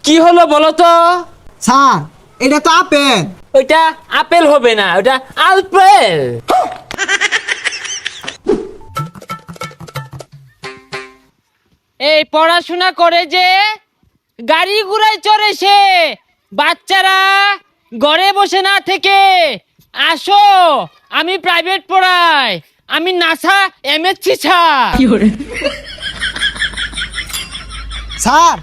কি হলো বলো তো? স্যার এটা তো আপেল। ওইটা আপেল হবে না, ওটা আলপেল। এই পড়াশোনা করে যে গাড়ি ঘোড়ায় চড়ে সে, বাচ্চারা ঘরে বসে না থেকে আসো, আমি প্রাইভেট পড়াই, আমি নাসা এমএসসি স্যার। স্যার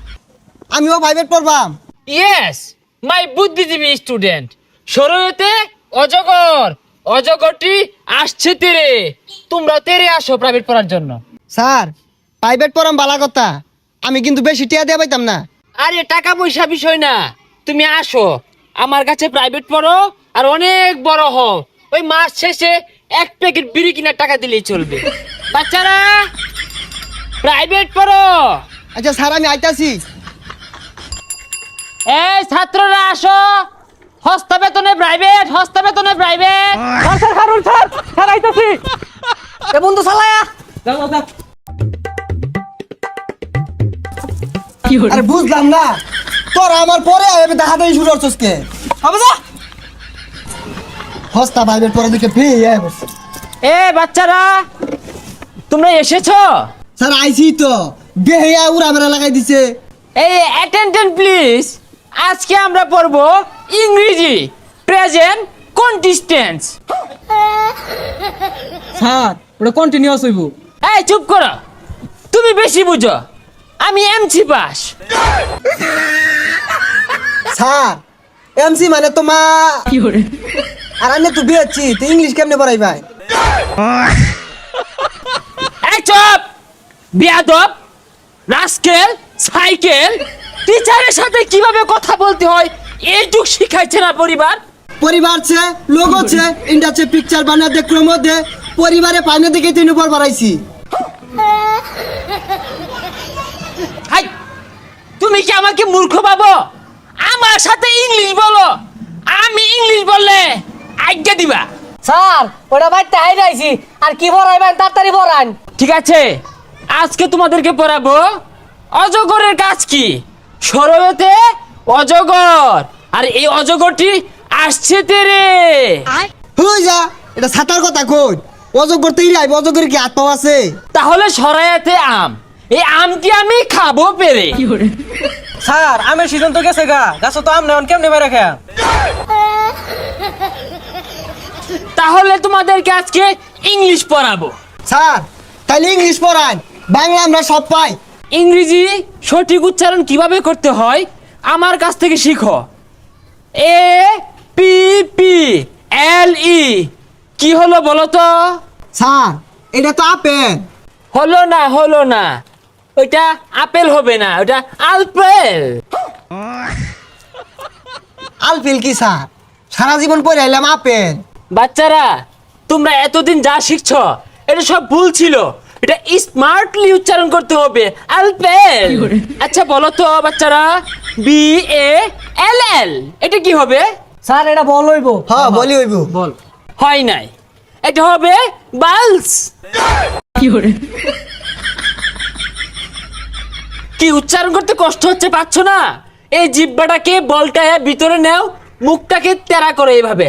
আমিও প্রাইভেট পড়বাম। ইয়েস, মাই বুদ্ধিজীবী স্টুডেন্ট। শরীয়তে অজগর, অজগরটি আসছে তেরে, তোমরা তেরে আসো প্রাইভেট পড়ার জন্য। স্যার প্রাইভেট পড়াম বালা কথা, আমি কিন্তু বেশি টিয়া দিয়ে পাইতাম না। আরে টাকা পয়সা বিষয় না, তুমি আসো আমার কাছে প্রাইভেট পড়ো আর অনেক বড় হও, ওই মাস শেষে এক প্যাকেট বিড়ি কিনার টাকা দিলেই চলবে। বাচ্চারা প্রাইভেট পড়ো। আচ্ছা স্যার আমি আইতাছি। এই ছাত্ররা আসো, হস্তা বেতনে প্রাইভেট, হস্তা বেতনে private. Sir sir Harun sir, sir আইতাছি। এ বন্ধু চালায়া। যাও যাও। আরে বুঝলাম না, তোরা আমার পরে আমি দেখাতেই শুরু করছিস কে? হবে যা হস্তা প্রাইভেট পড়া দিকে ফ্রি বসে। এ বাচ্চারা তোমরা এসেছো? স্যার আইছি তো, বেহিয়া উড়া মেরা লাগাই দিছে। এই অ্যাটেনশন প্লিজ, আজকে আমরা পড়বো ইংরেজি প্রেজেন্ট কন্টিস্টেন্স। স্যার ওটা কন্টিনিউয়াস হইব। এই চুপ করো, তুমি বেশি বুঝো, আমি এমসি পাস। স্যার এমসি মানে তো মা, আর আমি তো বিয়েছি, তো ইংলিশ কেমনে পড়াই ভাই? এই চুপ বিয়াদব, রাস্কেল, সাইকেল, টিচারের সাথে কিভাবে কথা বলতে হয় এইটুক শিখাইছে না পরিবার? পরিবার ছে, লোক আছে, ইন্ডাছে পিকচার বানা দে, ক্রমো দে, পরিবারে পাইনে দিকে তিন উপর বাড়াইছি। হাই, তুমি কি আমাকে মূর্খ ভাবো? আমার সাথে ইংলিশ বলো, আমি ইংলিশ বললে আজ্ঞা দিবা? স্যার ওটা বাইতে হাইরাইছি, আর কি পড়াইবেন তাড়াতাড়ি পড়ান। ঠিক আছে, আজকে তোমাদেরকে পড়াবো অজগরের কাজ কি। শরয়তে অজগর, আর এই অজগরটি আসছে তেরে। হই যা, এটা ছাতার কথা কই, অজগর তৈরি আইব, অজগর কি হাত পাও আছে? তাহলে শরায়াতে আম, এই আমটি আমি খাবো পেরে। স্যার আমের সিজন তো গেছে গা, গাছ তো আম নেন কেমনে বেড়ে খেয়া। তাহলে তোমাদেরকে আজকে ইংলিশ পড়াবো। স্যার তাইলে ইংলিশ পড়ান, বাংলা আমরা সব পাই। ইংরেজি সঠিক উচ্চারণ কিভাবে করতে হয় আমার কাছ থেকে শিখো। এ পি পি এল ই, কি হলো বলো তো? স্যার এটা তো আপেল। হলো না, হলো না, ওইটা আপেল হবে না, ওটা আলপেল। আলফিল কি স্যার? সারা জীবন পড়ে আইলাম আপেল। বাচ্চারা তোমরা এতদিন যা শিখছো এটা সব ভুল ছিল, এটা স্মার্টলি উচ্চারণ করতে হবে, আলপেল। আচ্ছা বলো তো বাচ্চারা, বি এ এল এল এটা কি হবে? স্যার এটা বল হইব। হ্যাঁ বলি হইব। বল হয় নাই, এটা হবে বালস। কি উচ্চারণ করতে কষ্ট হচ্ছে, পাচ্ছ না? এই জিহ্বাটাকে বলটায় ভিতরে নাও, মুখটাকে তেরা করে এইভাবে,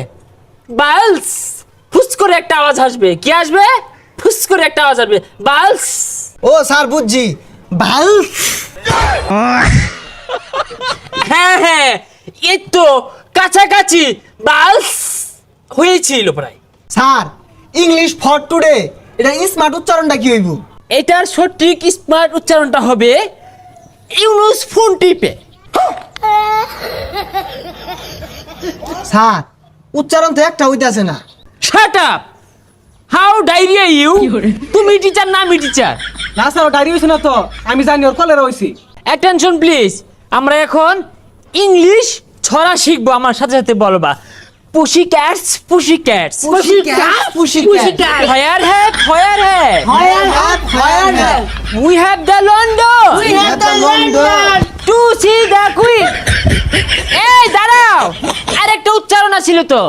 বালস। ফুস করে একটা আওয়াজ আসবে, কি আসবে? ফুস করে একটা আওয়াজ আসবে, বালস। ও স্যার বুঝছি, ভাল। হ্যাঁ হ্যাঁ, এই তো কাছাকাছি, বালস হয়েছিল প্রায়। স্যার ইংলিশ ফর টুডে, এটা স্মার্ট উচ্চারণটা কি হইব? এটার সঠিক স্মার্ট উচ্চারণটা হবে ইউনুস ফোন টিপে। স্যার উচ্চারণ তো একটা হইতাছে না। Shut up, how diarrhoea you? তুমি টিচার না আমি টিচার? না স্যার ডায়রি হইছে না তো, আমি জানি ওর কলেরা হইছি। অ্যাটেনশন প্লিজ, আমরা এখন ইংলিশ ছড়া শিখবো, আমার সাথে সাথে বলবা। Pussy cats, pussy cats, pussy cat. Fire hat, fire hat, fire hat, fire hat. We have the London, We have the London. To see the queen. এই দাঁড়াও, আরেকটা উচ্চারণ ছিল তো।